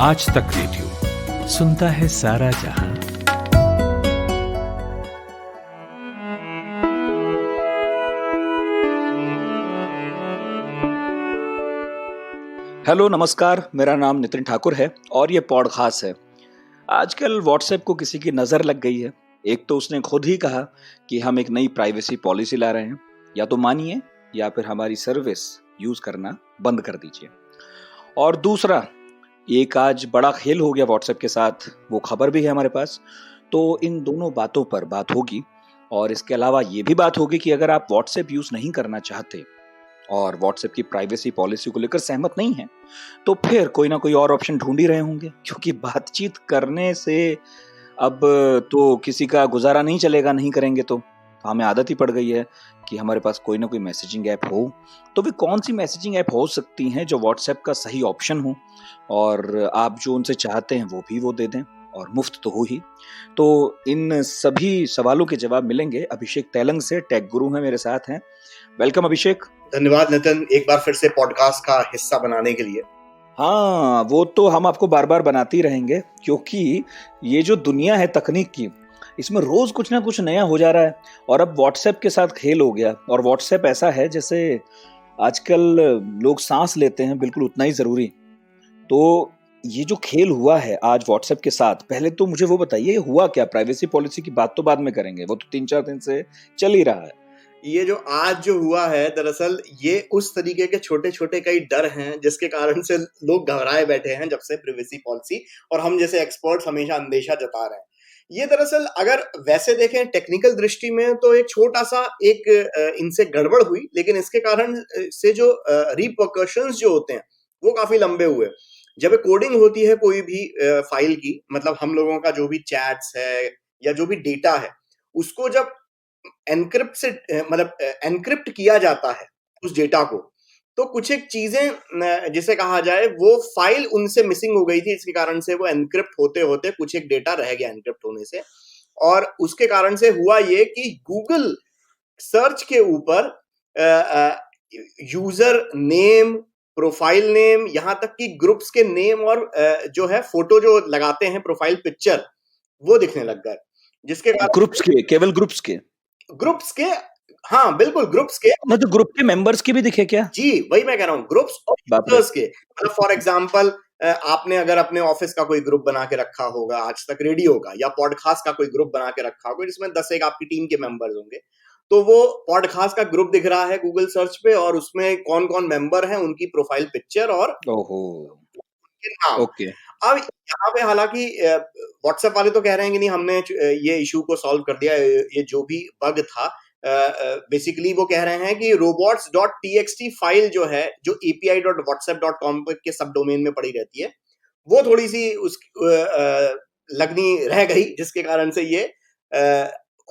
आज तक रेडियो सुनता है सारा जहां। हेलो नमस्कार, मेरा नाम नितिन ठाकुर है और ये पॉडकास्ट है। आजकल व्हाट्सएप को किसी की नज़र लग गई है। एक तो उसने खुद ही कहा कि हम एक नई प्राइवेसी पॉलिसी ला रहे हैं, या तो मानिए या फिर हमारी सर्विस यूज करना बंद कर दीजिए। और दूसरा, एक आज बड़ा खेल हो गया व्हाट्सएप के साथ, वो खबर भी है हमारे पास। तो इन दोनों बातों पर बात होगी और इसके अलावा ये भी बात होगी कि अगर आप व्हाट्सएप यूज नहीं करना चाहते और व्हाट्सएप की प्राइवेसी पॉलिसी को लेकर सहमत नहीं है, तो फिर कोई ना कोई और ऑप्शन ढूंढ ही रहे होंगे, क्योंकि बातचीत करने से अब तो किसी का गुजारा नहीं चलेगा, नहीं करेंगे तो हमें आदत ही पड़ गई है कि हमारे पास कोई ना कोई मैसेजिंग ऐप हो। तो वे कौन सी मैसेजिंग ऐप हो सकती हैं जो व्हाट्सएप का सही ऑप्शन हो और आप जो उनसे चाहते हैं वो भी वो दे दें और मुफ्त तो हो ही। तो इन सभी सवालों के जवाब मिलेंगे अभिषेक तैलंग से, टेक गुरु हैं, मेरे साथ हैं। वेलकम अभिषेक। धन्यवाद नितिन, एक बार फिर से पॉडकास्ट का हिस्सा बनाने के लिए। हाँ, वो तो हम आपको बार बार बनाते ही रहेंगे, क्योंकि ये जो दुनिया है तकनीक की, इसमें रोज कुछ ना कुछ नया हो जा रहा है। और अब व्हाट्सएप के साथ खेल हो गया। और व्हाट्सएप ऐसा है जैसे आजकल लोग सांस लेते हैं, बिल्कुल उतना ही जरूरी। तो ये जो खेल हुआ है आज व्हाट्सएप के साथ, पहले तो मुझे वो बताइए हुआ क्या। प्राइवेसी पॉलिसी की बात तो बाद में करेंगे, वो तो 3-4 दिन से चल ही रहा है। ये जो आज जो हुआ है, दरअसल ये उस तरीके के छोटे छोटे कई डर हैं जिसके कारण से लोग घबराए बैठे हैं जब से प्राइवेसी पॉलिसी, और हम जैसे एक्सपर्ट्स हमेशा अंदेशा जता रहे हैं। ये दरअसल अगर वैसे देखें टेक्निकल दृष्टि में तो एक छोटा सा इनसे गड़बड़ हुई, लेकिन इसके कारण से जो रिपरकशंस जो होते हैं वो काफी लंबे हुए। जब कोडिंग होती है कोई भी फाइल की, मतलब हम लोगों का जो भी चैट्स है या जो भी डेटा है, उसको जब एनक्रिप्ट से मतलब एनक्रिप्ट किया जाता है उस डेटा को, तो कुछ एक चीजें जिसे कहा जाए वो फाइल उनसे मिसिंग हो गई थी, इसके कारण से वो एनक्रिप्ट होते होते कुछ एक डेटा रह गया एनक्रिप्ट होने से। और उसके कारण से हुआ ये कि गूगल सर्च के ऊपर यूजर नेम, प्रोफाइल नेम, यहां तक कि ग्रुप्स के नेम और जो है फोटो जो लगाते हैं प्रोफाइल पिक्चर, वो दिखने लग गए। जिसके कारण ग्रुप्स के, केवल ग्रुप्स के, हाँ बिल्कुल ग्रुप्स के, ना तो ग्रुप के मेंबर्स के भी दिखे क्या? जी वही मैं कह रहा हूँ, ग्रुप्स और यूजर्स के। मतलब फॉर एग्जांपल आपने अगर अपने ऑफिस का कोई ग्रुप बना के रखा होगा, आज तक रेडियो का या पॉडकास्ट का कोई ग्रुप बना के रखा होगा जिसमें 10 एक आपकी टीम के मेंबर्स होंगे, तो वो पॉडकास्ट का ग्रुप दिख रहा है गूगल सर्च पे, और उसमें कौन कौन मेंबर हैं, उनकी प्रोफाइल पिक्चर और उनके नाम। ओके। अब यहाँ पे हालांकि व्हाट्सएप वाले तो कह रहे हैं कि नहीं, हमने ये इशू को सॉल्व कर दिया, ये जो भी बग था। बेसिकली वो कह रहे हैं कि robots.txt फाइल जो है, जो api.whatsapp.com के सब डोमेन में पड़ी रहती है, वो थोड़ी सी उस लगनी रह गई, जिसके कारण से ये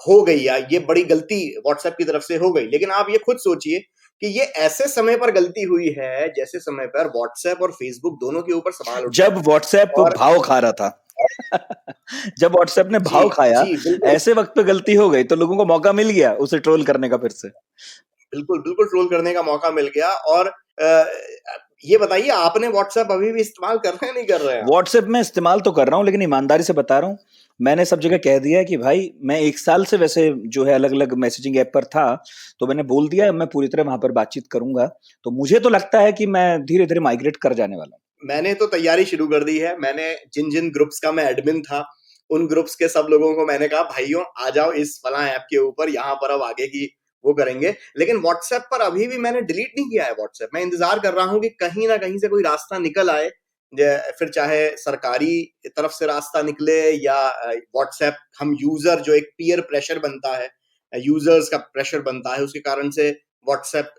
हो गई, या ये बड़ी गलती व्हाट्सएप की तरफ से हो गई। लेकिन आप ये खुद सोचिए कि ये ऐसे समय पर गलती हुई है जैसे समय पर व्हाट्सएप और फेसबुक दोनों के ऊपर सवाल उठे, जब व्हाट्सएप भाव खा रहा था। जब व्हाट्सएप ने भाव खाया, ऐसे वक्त पे गलती हो गई, तो लोगों को मौका मिल गया उसे ट्रोल करने का फिर से। बिल्कुल बिल्कुल ट्रोल करने का मौका मिल गया। और ये बताइए, आपने व्हाट्सएप अभी भी इस्तेमाल कर रहे हैं, नहीं कर रहे हैं? व्हाट्सएप में इस्तेमाल तो कर रहा हूँ, लेकिन ईमानदारी से बता रहा हूँ, मैंने सब जगह कह दिया है कि भाई मैं 1 साल से वैसे जो है अलग अलग मैसेजिंग ऐप पर था, तो मैंने बोल दिया मैं पूरी तरह वहां पर बातचीत करूंगा। तो मुझे तो लगता है कि मैं धीरे धीरे माइग्रेट कर जाने वाला हूँ। मैंने तो तैयारी शुरू कर दी है। मैंने जिन जिन ग्रुप्स का मैं एडमिन था, उन ग्रुप्स के सब लोगों को मैंने कहा, भाइयों आ जाओ इस फला ऐप के ऊपर, यहाँ पर अब आगे की वो करेंगे। लेकिन व्हाट्सएप पर अभी भी मैंने डिलीट नहीं किया है व्हाट्सएप। मैं इंतजार कर रहा हूँ कि कहीं ना कहीं से कोई रास्ता निकल आए, फिर चाहे सरकारी तरफ से रास्ता निकले या व्हाट्सएप, हम यूजर जो एक पीयर प्रेशर बनता है, यूजर्स का प्रेशर बनता है, उसके कारण से व्हाट्सएप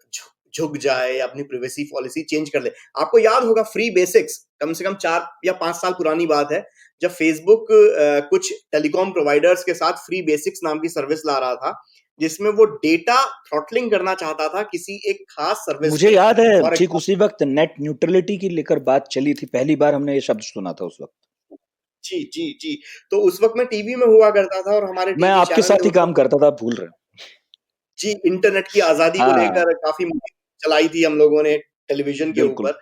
झुक जाए या अपनी प्राइवेसी पॉलिसी चेंज कर ले। आपको याद होगा फ्री बेसिक्स, कम से कम 4 या 5 साल पुरानी बात है, जब फेसबुक कुछ टेलीकॉम प्रोवाइडर्स के साथ फ्री बेसिक्स नाम की सर्विस ला रहा था, जिसमें वो डेटा थ्रॉटलिंग करना चाहता था किसी एक खास सर्विस। मुझे याद है ठीक उसी वक्त नेट न्यूट्रलिटी की लेकर बात चली थी, पहली बार हमने ये शब्द सुना था उस वक्त। जी जी जी। तो उस वक्त मैं टीवी में हुआ करता था, और हमारे मैं आपके साथ ही काम करता था, भूल रहे। जी, इंटरनेट की आजादी को लेकर काफी मुहिम चलाई थी हम लोगों ने टेलीविजन के ऊपर।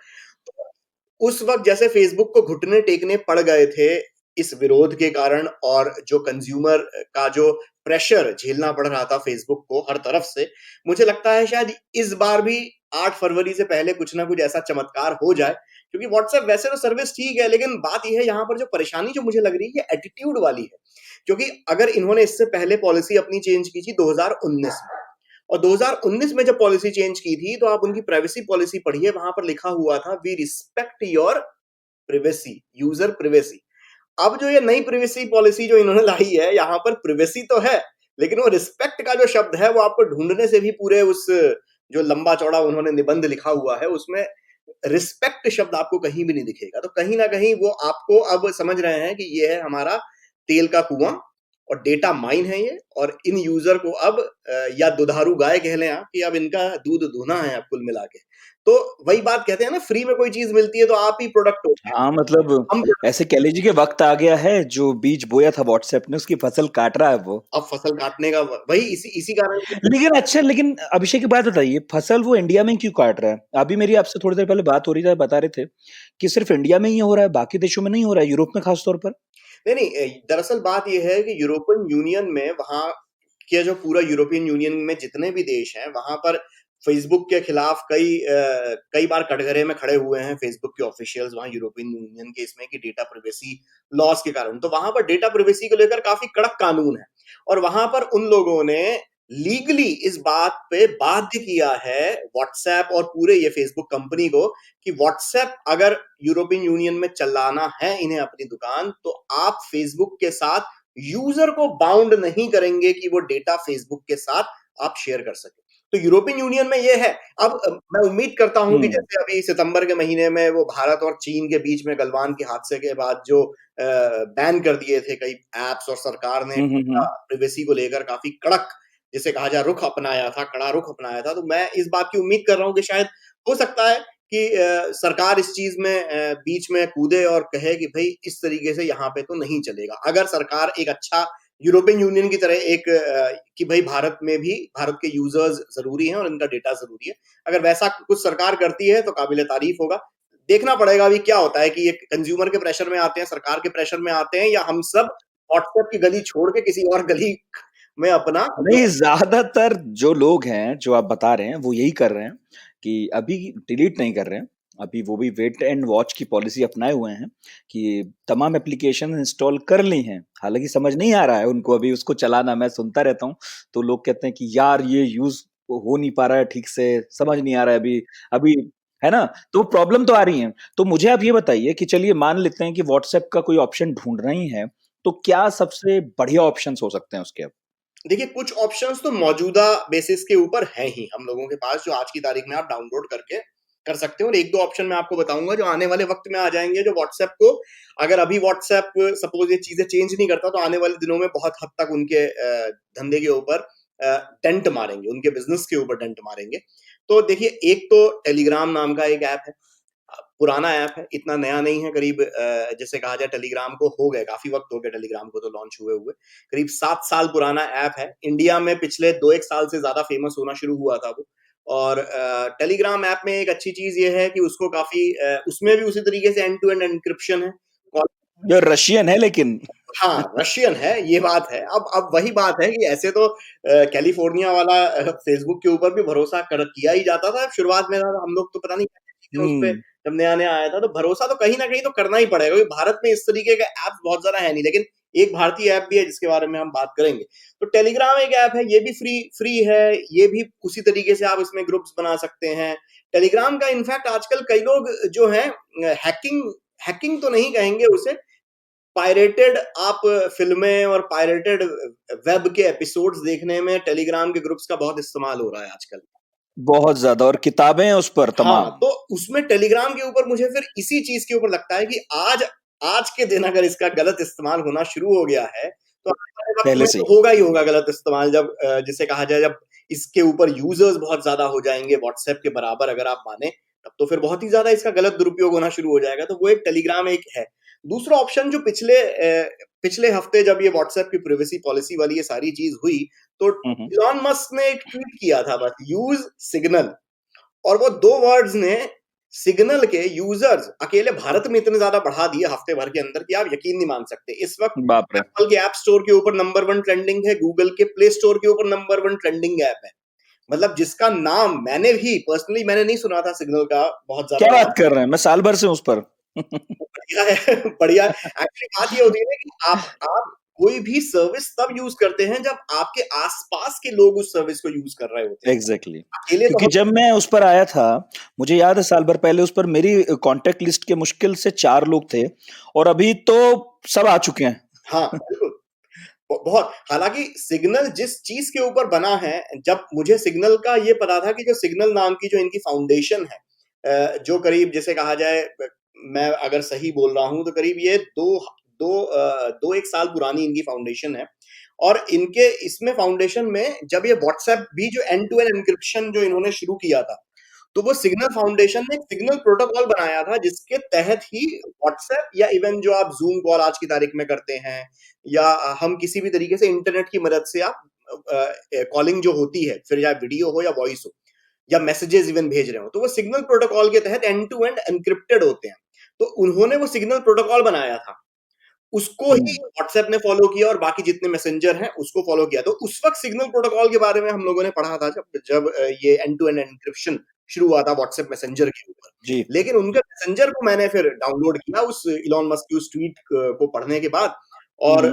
उस वक्त जैसे फेसबुक को घुटने टेकने पड़ गए थे इस विरोध के कारण, और जो कंज्यूमर का जो प्रेशर झेलना पड़ रहा था फेसबुक को हर तरफ से, मुझे लगता है शायद इस बार भी 8 फरवरी से पहले कुछ ना कुछ ऐसा चमत्कार हो जाए। क्योंकि व्हाट्सएप वैसे तो सर्विस ठीक है, लेकिन बात यह है यहाँ पर जो परेशानी जो मुझे लग रही है ये एटीट्यूड वाली है। क्योंकि अगर इन्होंने इससे पहले पॉलिसी अपनी चेंज की थी 2019 में, और 2019 में जब पॉलिसी चेंज की थी तो आप उनकी प्राइवेसी पॉलिसी पढ़िए, वहां पर लिखा हुआ था we respect your privacy, user privacy. अब जो ये नई प्रिवेसी पॉलिसी जो इन्होंने लाई है, यहाँ पर प्रिवेसी तो है, लेकिन वो रिस्पेक्ट का जो शब्द है वो आपको ढूंढने से भी पूरे उस जो लंबा चौड़ा उन्होंने निबंध लिखा हुआ है उसमें रिस्पेक्ट शब्द आपको कहीं भी नहीं दिखेगा। तो कहीं ना कहीं वो आपको अब समझ रहे हैं कि ये है हमारा तेल का कुआं और डेटा माइन है ये, और इन यूजर को अब या दुधारू गाय कह लें आप, कि अब इनका दूध दूना है अब कुल मिला के। तो वही बात कहते हैं ना, फ्री में कोई चीज मिलती है तो आप ही प्रोडक्ट होते हैं। हाँ, मतलब हम ऐसे कह लीजिए कि वक्त आ गया है, जो बीज बोया था व्हाट्सएप ने उसकी फसल काट रहा है वो। अब फसल काटने का वही इसी कारण लेकिन अभिषेक की बात बताइए, फसल वो इंडिया में क्यों काट रहा है? अभी मेरी आपसे थोड़ी देर पहले बात हो रही थी, आप बता रहे थे कि सिर्फ इंडिया में ही हो रहा है, बाकी देशों में नहीं हो रहा है, यूरोप में खास तौर पर। नहीं, दरअसल बात यह है कि यूरोपियन यूनियन में, वहां के जो पूरा यूरोपियन यूनियन में जितने भी देश हैं, वहां पर फेसबुक के खिलाफ कई बार कटघरे में खड़े हुए हैं फेसबुक के ऑफिशियल्स वहां यूरोपियन यूनियन के, इसमें कि डेटा प्राइवेसी लॉस के कारण। तो वहां पर डेटा प्राइवेसी को लेकर काफी कड़क कानून है, और वहां पर उन लोगों ने लीगली इस बात पे बाध्य किया है व्हाट्सएप और पूरे ये फेसबुक कंपनी को कि व्हाट्सएप अगर यूरोपियन यूनियन में चलाना है इन्हें अपनी दुकान, तो आप फेसबुक के साथ यूजर को बाउंड नहीं करेंगे कि वो डेटा फेसबुक के साथ आप शेयर कर सके। तो यूरोपियन यूनियन में ये है। अब मैं उम्मीद करता हूं कि जैसे अभी सितंबर के महीने में वो भारत और चीन के बीच में गलवान के हादसे के बाद जो बैन कर दिए थे कई एप्स, और सरकार ने प्राइवेसी को लेकर काफी कड़क, जिसे कहा जाए, रुख अपनाया था, कड़ा रुख अपनाया था। तो मैं इस बात की उम्मीद कर रहा हूं कि शायद हो सकता है कि सरकार इस चीज में बीच में कूदे और कहे कि भाई इस तरीके से यहाँ पे तो नहीं चलेगा। अगर सरकार एक अच्छा यूरोपियन यूनियन की तरह एक कि भाई भारत में भी भारत के यूजर्स जरूरी हैं और इनका डेटा जरूरी है, अगर वैसा कुछ सरकार करती है तो काबिले तारीफ होगा। देखना पड़ेगा अभी क्या होता है कि ये कंज्यूमर के प्रेशर में आते हैं, सरकार के प्रेशर में आते हैं, या हम सब व्हाट्सएप की गली छोड़ के किसी और गली में अपना नहीं, ज्यादातर जो लोग हैं जो आप बता रहे हैं वो यही कर रहे हैं कि अभी डिलीट नहीं कर रहे हैं, अभी वो भी वेट एंड वॉच की पॉलिसी अपनाए हुए हैं कि तमाम एप्लीकेशन इंस्टॉल कर ली हैं। हालांकि समझ नहीं आ रहा है उनको अभी उसको चलाना। मैं सुनता रहता हूँ तो लोग कहते हैं कि यार ये यूज हो नहीं पा रहा है ठीक से, समझ नहीं आ रहा है अभी अभी, है ना? तो प्रॉब्लम तो आ रही है। तो मुझे आप ये बताइए कि चलिए मान लेते हैं कि व्हाट्सएप का कोई ऑप्शन ढूंढ रही है, तो क्या सबसे बढ़िया ऑप्शन हो सकते हैं उसके? अब देखिए, कुछ ऑप्शंस तो मौजूदा बेसिस के ऊपर हैं ही हम लोगों के पास, जो आज की तारीख में आप डाउनलोड करके कर सकते हो। और एक दो ऑप्शन मैं आपको बताऊंगा जो आने वाले वक्त में आ जाएंगे, जो व्हाट्सएप को, अगर अभी व्हाट्सएप सपोज ये चीजें चेंज नहीं करता, तो आने वाले दिनों में बहुत हद तक उनके धंधे के ऊपर डेंट मारेंगे, उनके बिजनेस के ऊपर डेंट मारेंगे। तो देखिए, एक तो टेलीग्राम नाम का एक ऐप है, पुराना ऐप है, इतना नया नहीं है। करीब जैसे कहा जाए, टेलीग्राम को हो गए काफी वक्त हो गया, टेलीग्राम को तो लॉन्च हुए हुए करीब 7 साल पुराना ऐप है। इंडिया में पिछले 2-1 साल से ज्यादा फेमस होना शुरू हुआ था वो। और टेलीग्राम ऐप में एक अच्छी चीज ये है कि उसको काफी उसमें भी उसी तरीके से एंड टू एंड एन्क्रिप्शन है। जो रशियन है लेकिन हाँ, रशियन है, ये बात है। अब वही बात है कि ऐसे तो कैलिफोर्निया वाला फेसबुक के ऊपर भी भरोसा किया ही जाता था। शुरुआत में हम लोग तो पता नहीं क्या उस पे, जब नया आया था, तो भरोसा तो कहीं ना कहीं तो करना ही पड़ेगा, क्योंकि भारत में इस तरीके का ऐप बहुत ज्यादा है नहीं। लेकिन एक भारतीय ऐप भी है जिसके बारे में हम बात करेंगे। तो टेलीग्राम एक ऐप है, ये भी फ्री है, ये भी उसी तरीके से आप इसमें ग्रुप्स बना सकते हैं। टेलीग्राम का इनफैक्ट आजकल कई लोग जो है हैकिंग तो नहीं कहेंगे उसे, पायरेटेड आप फिल्में और पायरेटेड वेब के एपिसोड्स देखने में टेलीग्राम के ग्रुप्स का बहुत इस्तेमाल हो रहा है आजकल, बहुत ज्यादा, और किताबें हैं उस पर तमाम। हाँ, तो उसमें टेलीग्राम के ऊपर मुझे फिर इसी चीज के ऊपर लगता है कि आज के दिन अगर इसका गलत इस्तेमाल होना शुरू हो गया है, तो आने वाले वक्त में तो होगा ही होगा गलत इस्तेमाल। जब जिसे कहा जाए, जब इसके ऊपर यूजर्स बहुत ज्यादा हो जाएंगे, व्हाट्सएप के बराबर अगर आप माने, तब तो फिर बहुत ही ज्यादा इसका गलत दुरुपयोग होना शुरू हो जाएगा। तो वो एक टेलीग्राम एक है। दूसरा ऑप्शन जो पिछले हफ्ते जब ये व्हाट्सएप की प्राइवेसी पॉलिसी वाली ये सारी चीज हुई, तो इलॉन मस्क ने एक ट्वीट किया था, बस यूज सिग्नल, और वो 2 वर्ड्स ने सिग्नल के यूजर्स अकेले भारत में इतने ज्यादा बढ़ा दिए हफ्ते भर के अंदर कि आप यकीन नहीं मान सकते। इस वक्त बाप रे। एप्पल के ऐप स्टोर के ऊपर नंबर 1 ट्रेंडिंग है, गूगल के प्ले स्टोर के ऊपर नंबर 1 ट्रेंडिंग ऐप है। मतलब जिसका नाम मैंने भी पर्सनली मैंने नहीं सुना था, सिग्नल का बहुत क्या ज्यादा नाम। बात कर रहे हैं, मैं साल भर से हूं उस पर। बढ़िया है बढ़िया। एक्चुअली बात ये होती है ना कि आप कोई भी सर्विस तब यूज करते हैं जब आपके आसपास के लोग उस सर्विस को यूज कर रहे होते हैं। एग्जैक्टली अकेले तो क्योंकि हम जब मैं उस पर आया था, मुझे याद है साल भर पहले उस पर मेरी कांटेक्ट लिस्ट के मुश्किल से 4 लोग थे, और अभी तो सब आ चुके हैं। हाँ बिल्कुल बहुत। हालांकि सिग्नल जिस चीज के ऊपर बना है, जब मुझे सिग्नल का ये पता था कि जो सिग्नल नाम की जो इनकी फाउंडेशन है, जो करीब जैसे कहा जाए, मैं अगर सही बोल रहा हूं तो करीब ये दो एक साल पुरानी इनकी फाउंडेशन है। और इनके इसमें फाउंडेशन में जब ये व्हाट्सएप भी जो एंड टू एंड एनक्रिप्शन जो इन्होंने शुरू किया था, तो वो सिग्नल फाउंडेशन ने एक सिग्नल प्रोटोकॉल बनाया था जिसके तहत ही व्हाट्सएप या इवन जो आप जूम कॉल आज की तारीख में करते हैं, या हम किसी भी तरीके से इंटरनेट की मदद से आप कॉलिंग जो होती है, फिर या वीडियो हो या वॉइस हो या मैसेजेस इवन भेज रहे हो, तो वो सिग्नल प्रोटोकॉल के तहत एंड टू एंड एनक्रिप्टेड होते हैं। तो उन्होंने वो सिग्नल प्रोटोकॉल बनाया था, उसको ही व्हाट्सएप ने फॉलो किया और बाकी जितने मैसेंजर हैं उसको फॉलो किया। तो उस वक्त सिग्नल प्रोटोकॉल के बारे में हम लोगों ने पढ़ा था जब जब ये एंड टू एंड एनक्रिप्शन शुरू हुआ था व्हाट्सएप मैसेंजर के ऊपर। जी। लेकिन उनके मैसेंजर को मैंने फिर डाउनलोड किया उस इलॉन मस्क की उस ट्वीट को पढ़ने के बाद। और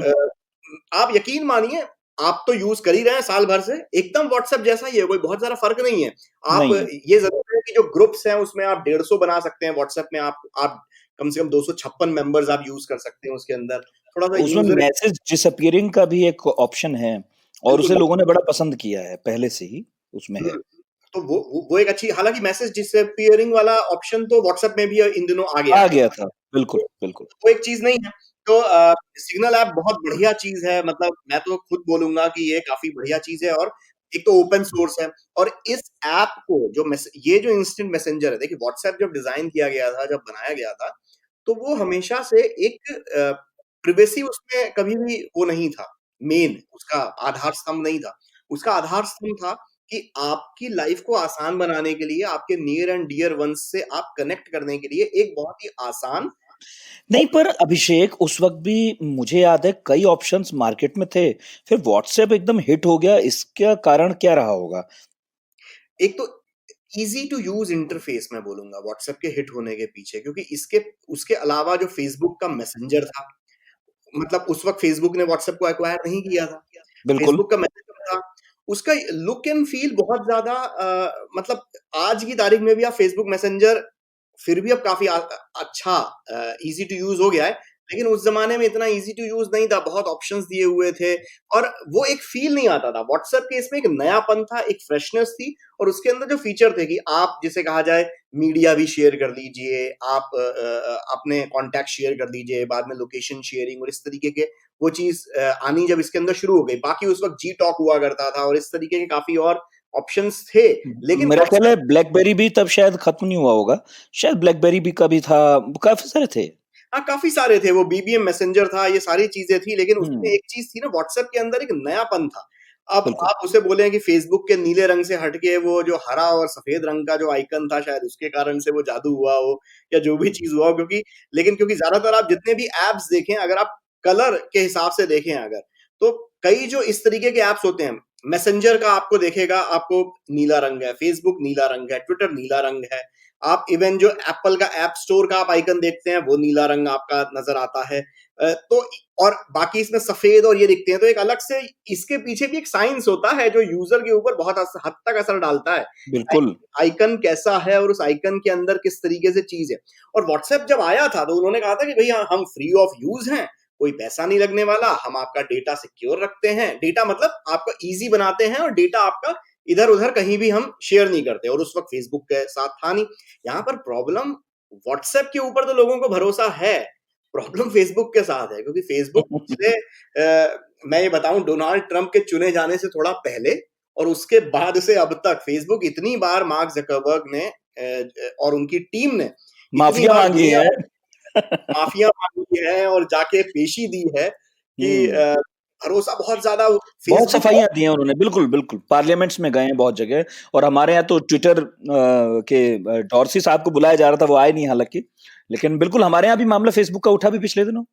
आप यकीन मानिए, आप तो यूज कर ही रहे हैं साल भर से, एकदम व्हाट्सएप जैसा ही है, कोई बहुत ज्यादा फर्क नहीं है। आप नहीं है। ये जरूर है कि जो ग्रुप्स हैं उसमें आप 150 बना सकते हैं, व्हाट्सएप में आप कम से कम 256 मेंबर्स आप यूज कर सकते हैं उसके अंदर। थोड़ा सा उसमें यूजर मैसेज डिसअपियरिंग का भी एक ऑप्शन है, और उसे बिल्कुल लोगों ने बड़ा पसंद किया है, पहले से ही उसमें है। तो वो एक अच्छी, हालांकि मैसेज डिसअपियरिंग वाला ऑप्शन तो व्हाट्सएप में भी इन दिनों आ गया आ है, गया था, बिल्कुल तो बिल्कुल। वो एक चीज नहीं है। तो सिग्नल ऐप बहुत बढ़िया चीज है, मतलब मैं तो खुद बोलूंगा कि ये काफी बढ़िया चीज है। और एक तो ओपन सोर्स है, और इस ऐप को जो ये जो इंस्टेंट मैसेंजर है, देखिए व्हाट्सएप जब डिजाइन किया गया था, जब बनाया गया था, तो वो हमेशा से एक प्रिवेसी उसमें कभी भी वो नहीं था, मेन उसका आधार स्तंभ नहीं था। उसका आधार स्तंभ था कि आपकी लाइफ को आसान बनाने के लिए, आपके नियर एंड डियर वंस से आप कनेक्ट करने के लिए एक बहुत ही आसान। नहीं, पर अभिषेक उस वक्त भी मुझे याद है कई ऑप्शंस मार्केट में थे, फिर व्हाट्सएप एकदम हिट हो गया, इसका कारण क्या रहा होगा? एक तो इजी टू यूज इंटरफेस मैं बोलूंगा व्हाट्सएप के हिट होने के पीछे, क्योंकि इसके उसके अलावा जो फेसबुक का मैसेंजर था, मतलब उस वक्त फेसबुक ने व्हाट्सएप को एक्वायर नहीं किया था, बिल्कुल। फेसबुक का मैसेंजर था, उसका लुक एंड फील बहुत ज्यादा मतलब आज की तारीख में भी आप फेसबुक मैसेंजर फिर भी अब काफी अच्छा इजी टू यूज हो गया है, लेकिन उस जमाने में इतना इजी टू यूज नहीं था, बहुत ऑप्शंस दिए हुए थे और वो एक फील नहीं आता था। व्हाट्सएप के इसमें एक नयापन था, एक फ्रेशनेस थी, और उसके अंदर जो फीचर थे कि आप जिसे कहा जाए मीडिया भी शेयर कर लीजिए, आप अपने कॉन्टैक्ट शेयर कर दीजिए, बाद में लोकेशन शेयरिंग और इस तरीके के वो चीज आनी जब इसके अंदर शुरू हो गई। बाकी उस वक्त जी टॉक हुआ करता था और इस तरीके के काफी और ऑप्शंस थे, लेकिन मेरा ख्याल है ब्लैकबेरी भी तब शायद खत्म नहीं हुआ होगा, शायद ब्लैकबेरी भी कभी था, काफी सारे थे। हाँ काफी सारे थे, वो बीबीएम मैसेंजर था, ये सारी चीजें थी, लेकिन उसमें हम्म। एक चीज थी ना, व्हाट्सएप के अंदर एक नयापन था। अब बिल्कुल। आप उसे बोले कि फेसबुक के नीले रंग से हटके वो जो हरा और सफेद रंग का जो आइकन था, शायद उसके कारण से वो जादू हुआ हो या जो भी चीज हुआ हो, क्योंकि लेकिन क्योंकि ज्यादातर आप जितने भी एप्स देखें, अगर आप कलर के हिसाब से देखें अगर, तो कई जो इस तरीके के एप्स होते हैं, मैसेंजर का आपको देखेगा, आपको नीला रंग है, फेसबुक नीला रंग है, ट्विटर नीला रंग है, आप इवन जो एप्पल का ऐप स्टोर का आप आइकन देखते हैं वो नीला रंग आपका नजर आता है। तो और बाकी इसमें सफेद और ये दिखते हैं, तो एक अलग से इसके पीछे भी एक साइंस होता है जो यूजर के ऊपर बहुत हद तक असर डालता है, बिल्कुल। आइकन कैसा है और उस आइकन के अंदर किस तरीके से चीज है। और व्हाट्सएप जब आया था तो उन्होंने कहा था कि भैया हम फ्री ऑफ यूज हैं, कोई पैसा नहीं लगने वाला, हम आपका डेटा सिक्योर रखते हैं, डेटा मतलब आपका इजी बनाते हैं और डेटा आपका इधर उधर कहीं भी हम शेयर नहीं करते। और उस वक्त फेसबुक के साथ था नहीं। यहाँ पर प्रॉब्लम व्हाट्सएप के ऊपर तो लोगों को भरोसा है, प्रॉब्लम फेसबुक के साथ है, क्योंकि फेसबुक पिछले मैं ये बताऊं, डोनाल्ड ट्रंप के चुने जाने से थोड़ा पहले और उसके बाद से अब तक फेसबुक इतनी बार मार्क जकरबर्ग ने और उनकी टीम ने इतनी माफिया बार मांगी दुनिया है। माफिया मांगी है और जाके पेशी दी है कि हम्म। भरोसा बहुत ज्यादा बहुत फेसबुक सफाइयां दी हैं उन्होंने, बिल्कुल बिल्कुल, पार्लियामेंट्स में गए हैं बहुत जगह, और हमारे यहाँ तो ट्विटर के डॉर्सी साहब को बुलाया जा रहा था, वो आए नहीं हालांकि, लेकिन बिल्कुल हमारे यहाँ भी मामला फेसबुक का उठा भी पिछले दिनों।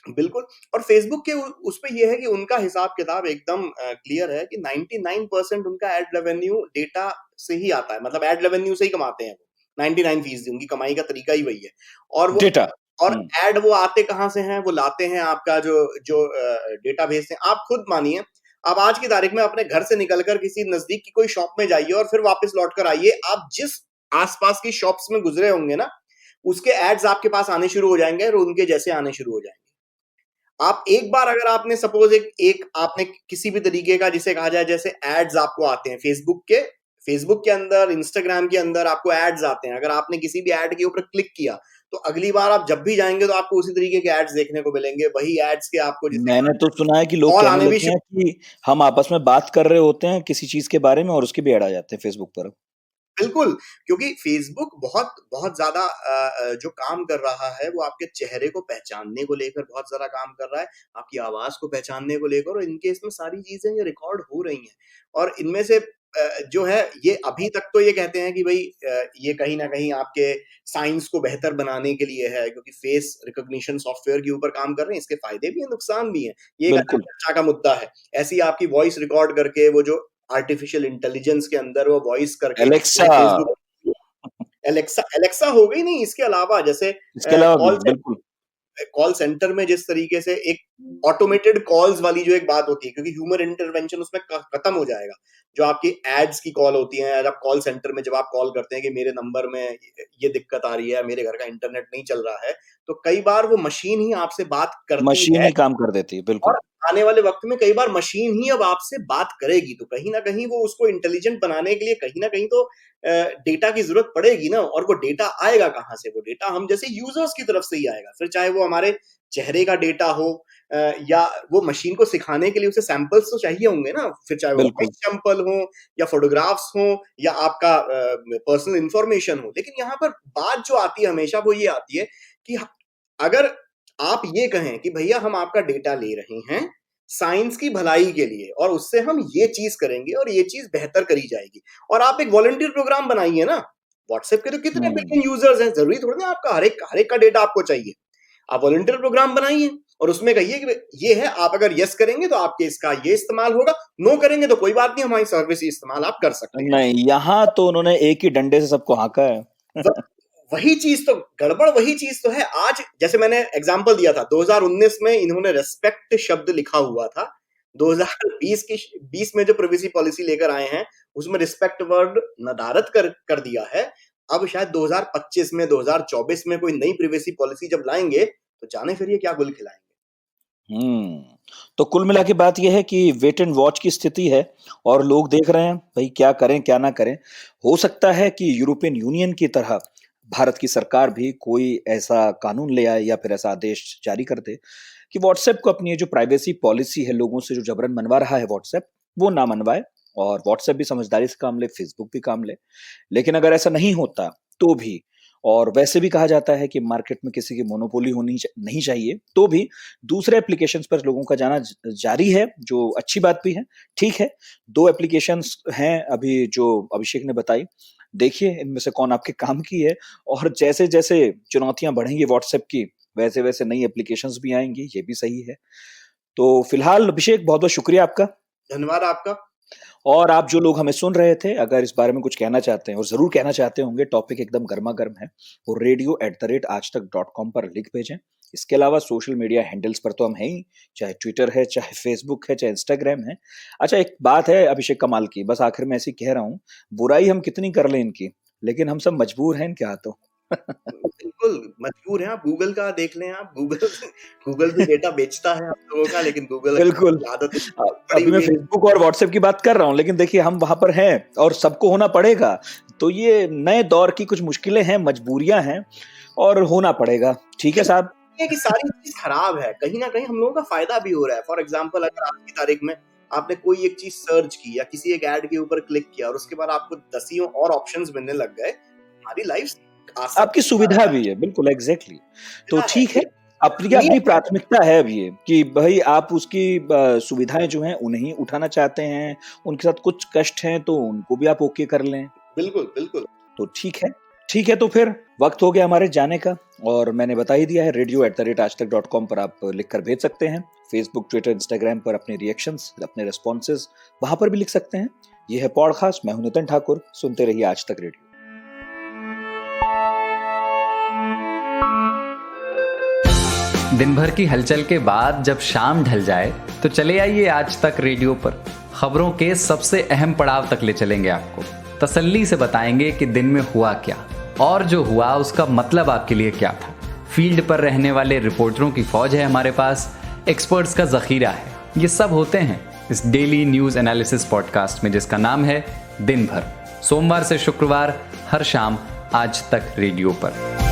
बिल्कुल। और फेसबुक के उस पे ये है कि उनका हिसाब किताब एकदम क्लियर है कि 99% उनका एड रेवेन्यू डेटा से ही आता है, मतलब एड रेवेन्यू से ही कमाते हैं वो। 99% उनकी कमाई का तरीका ही वही है। और वो डेटा। और एड वो आते कहाँ से हैं? वो लाते हैं आपका जो जो डेटा भेजते हैं। आप खुद मानिए, आप आज की तारीख में अपने घर से निकलकर किसी नजदीक की कोई शॉप में जाइए और फिर वापस लौट कर आइए, आप जिस आसपास की शॉप्स में गुजरे होंगे ना, उसके एड्स आपके पास आने शुरू हो जाएंगे और उनके जैसे आने शुरू हो जाएंगे। आप एक बार अगर आपने सपोज एक आपने किसी भी तरीके का, जिसे कहा जाए, जैसे एड्स आपको आते हैं फेसबुक के अंदर, इंस्टाग्राम के अंदर आपको एड्स आते हैं। अगर आपने किसी भी एड के ऊपर क्लिक किया तो अगली बार आप जब भी जाएंगे तो आपको उसी तरीके के एड्स देखने को मिलेंगे, वही एड्स के आपको, जिसे मैंने तो सुना है कि लोग कॉल कहने आने भी लगे हैं कि हम आपस में बात कर रहे होते हैं किसी चीज के बारे में और उसके भी ऐड आ जाते हैं फेसबुक पर। बिल्कुल, क्योंकि फेसबुक बहुत बहुत ज्यादा जो काम कर रहा है वो आपके चेहरे को पहचानने को लेकर बहुत ज्यादा काम कर रहा है, आपकी आवाज को पहचानने को लेकर, और इनके इसमें सारी चीजें ये रिकॉर्ड हो रही हैं। और इनमें से जो है, ये अभी तक तो ये कहते हैं कि भाई ये कहीं ना कहीं आपके साइंस को बेहतर बनाने के लिए है, क्योंकि फेस रिकॉग्निशन सॉफ्टवेयर के ऊपर काम कर रहे हैं। इसके फायदे भी हैं, नुकसान भी हैं, ये एक अलग बिल्कुल। चर्चा का मुद्दा है। ऐसी आपकी वॉइस रिकॉर्ड करके, वो जो आर्टिफिशियल इंटेलिजेंस के अंदर वो वॉइस करके एलेक्सा। फेसबुक, एलेक्सा एलेक्सा हो गई नहीं, इसके अलावा जैसे इसके अलावा भी कॉल बिल्कुल। कॉल सेंटर में जिस तरीके से एक ऑटोमेटेड कॉल्स वाली जो एक बात होती है, क्योंकि ह्यूमन इंटरवेंशन उसमें खत्म हो जाएगा। जो आपकी एड्स की कॉल होती है, जब कॉल सेंटर में जब आप कॉल करते हैं कि मेरे नंबर में ये दिक्कत आ रही है, मेरे घर का इंटरनेट नहीं चल रहा है, तो कई बार वो मशीन ही आपसे बात करती मशीन है। ही काम कर देती है, बिल्कुल। और आने वाले वक्त में कई बार मशीन ही अब आपसे बात करेगी, तो कहीं ना कहीं वो उसको इंटेलिजेंट बनाने के लिए कहीं ना कहीं तो डेटा की जरूरत पड़ेगी ना। और वो डेटा आएगा कहाँ से? वो डेटा हम जैसे यूजर्स की तरफ से ही आएगा, फिर चाहे वो हमारे चेहरे का डेटा हो, या वो मशीन को सिखाने के लिए उसे सैंपल्स तो चाहिए होंगे ना, फिर चाहे वो बिल्कुल। वॉइस सैंपल हो या फोटोग्राफ्स हो या आपका पर्सनल इंफॉर्मेशन हो। लेकिन यहाँ पर बात जो आती है हमेशा वो ये आती है कि अगर आप ये कहें कि भैया हम आपका डेटा ले रहे हैं साइंस की भलाई के लिए, और उससे हम ये चीज करेंगे और ये चीज बेहतर करी जाएगी, और आप एक वॉलंटियर प्रोग्राम बनाइए ना। व्हाट्सएप के तो कितने हम्म। बिलियन यूजर्स हैं, जरूरी थोड़ी ना आपका हर एक का डेटा आपको चाहिए। आप वॉलंटियर प्रोग्राम बनाइए और उसमें कहिए कि ये है, आप अगर यस करेंगे तो आपके इसका ये इस्तेमाल होगा, नो करेंगे तो कोई बात नहीं, हमारी सर्विस इस्तेमाल आप कर सकते हैं। नहीं, यहाँ तो उन्होंने एक ही डंडे से सबको हांका है। वही चीज तो गड़बड़, वही चीज तो है। आज जैसे मैंने एग्जांपल दिया था, 2019 में इन्होंने रेस्पेक्ट शब्द लिखा हुआ था। 2020 में जो प्राइवेसी पॉलिसी लेकर आए हैं उसमें रिस्पेक्ट वर्ड नदारद कर दिया है। अब शायद 2025 में 2024 में कोई नई प्राइवेसी पॉलिसी जब लाएंगे तो जाने फिर ये क्या गुल खिलाएंगे। तो कुल मिला के बात यह है कि वेट एंड वॉच की स्थिति है, और लोग देख रहे हैं भाई क्या करें क्या ना करें। हो सकता है कि यूरोपियन यूनियन की तरह भारत की सरकार भी कोई ऐसा कानून ले आए या फिर ऐसा आदेश जारी कर दे कि व्हाट्सएप को अपनी ये जो प्राइवेसी पॉलिसी है लोगों से जो जबरन मनवा रहा है व्हाट्सएप, वो ना मनवाए, और व्हाट्सएप भी समझदारी से काम ले, फेसबुक भी काम ले। लेकिन अगर ऐसा नहीं होता तो भी, और वैसे भी कहा जाता है कि मार्केट में किसी की मोनोपोली होनी नहीं चाहिए, तो भी दूसरे एप्लीकेशंस पर लोगों का जाना जारी है, जो अच्छी बात भी है। ठीक है, 2 एप्लीकेशंस हैं अभी जो अभिषेक ने बताई, देखिए इनमें से कौन आपके काम की है, और जैसे जैसे चुनौतियां बढ़ेंगी व्हाट्सएप की, वैसे वैसे नई एप्लीकेशंस भी आएंगी, ये भी सही है। तो फिलहाल अभिषेक बहुत बहुत शुक्रिया आपका। धन्यवाद आपका। और आप जो लोग हमें सुन रहे थे, अगर इस बारे में कुछ कहना चाहते हैं, और जरूर कहना चाहते होंगे, टॉपिक एकदम गर्मा गर्म है, वो radio@aajtak.com पर लिख भेजें। इसके अलावा सोशल मीडिया हैंडल्स पर तो हम हैं ही, चाहे ट्विटर है, चाहे फेसबुक है, चाहे इंस्टाग्राम है। अच्छा, एक बात है अभिषेक कमाल की, बस आखिर में ऐसी कह रहा हूँ, बुराई हम कितनी कर लें इनकी, लेकिन हम सब मजबूर हैं इनके हाथों। बिल्कुल मजबूर हैं आप। गूगल का देख लें, आप गूगल गूगल भी डेटा बेचता है आप लोगों का, लेकिन गूगल बिल्कुल। की आदत पड़ी अभी मैं हुई है। फेसबुक और व्हाट्सएप की बात कर रहा हूँ, लेकिन देखिए हम वहां पर हैं और सबको होना पड़ेगा। तो ये नए दौर की कुछ मुश्किलें हैं, मजबूरियां हैं, और होना पड़ेगा। ठीक है साहब। ये कि सारी चीज खराब है, कहीं ना कहीं हम लोगों का फायदा भी हो रहा है। फॉर एग्जाम्पल, अगर आज की तारीख में आपने कोई एक चीज सर्च की या किसी एक ऐड के ऊपर क्लिक किया और उसके बाद आपको दसियों और ऑप्शंस मिलने लग गए, हमारी लाइफ आसान आपकी सुविधा भी है, बिल्कुल एग्जैक्टली। तो है। ठीक है, अपनी अपनी प्राथमिकता है अब ये कि भाई आप उसकी सुविधाएं जो हैं उन्हें उठाना चाहते हैं, उनके साथ कुछ कष्ट हैं तो उनको भी आप ओके कर लें। बिल्कुल बिल्कुल। तो ठीक है, तो फिर वक्त हो गया हमारे जाने का, और मैंने बता ही दिया है, radio@aajtak.com पर आप लिखकर भेज सकते हैं। फेसबुक, ट्विटर, इंस्टाग्राम पर अपने रिएक्शंस, अपने रेस्पॉन्सेज वहां पर भी लिख सकते हैं। यह है पॉडकास्ट, मैं हूं नितिन ठाकुर। सुनते रहिए आज तक रेडियो। दिन भर की हलचल के बाद जब शाम ढल जाए तो चले आइए आज तक रेडियो पर। खबरों के सबसे अहम पड़ाव तक ले चलेंगे आपको, तसल्ली से बताएंगे कि दिन में हुआ क्या, और जो हुआ उसका मतलब आपके लिए क्या था। फील्ड पर रहने वाले रिपोर्टरों की फौज है हमारे पास, एक्सपर्ट्स का जखीरा है। ये सब होते हैं इस डेली न्यूज एनालिसिस पॉडकास्ट में, जिसका नाम है दिन भर। सोमवार से शुक्रवार हर शाम आज तक रेडियो पर।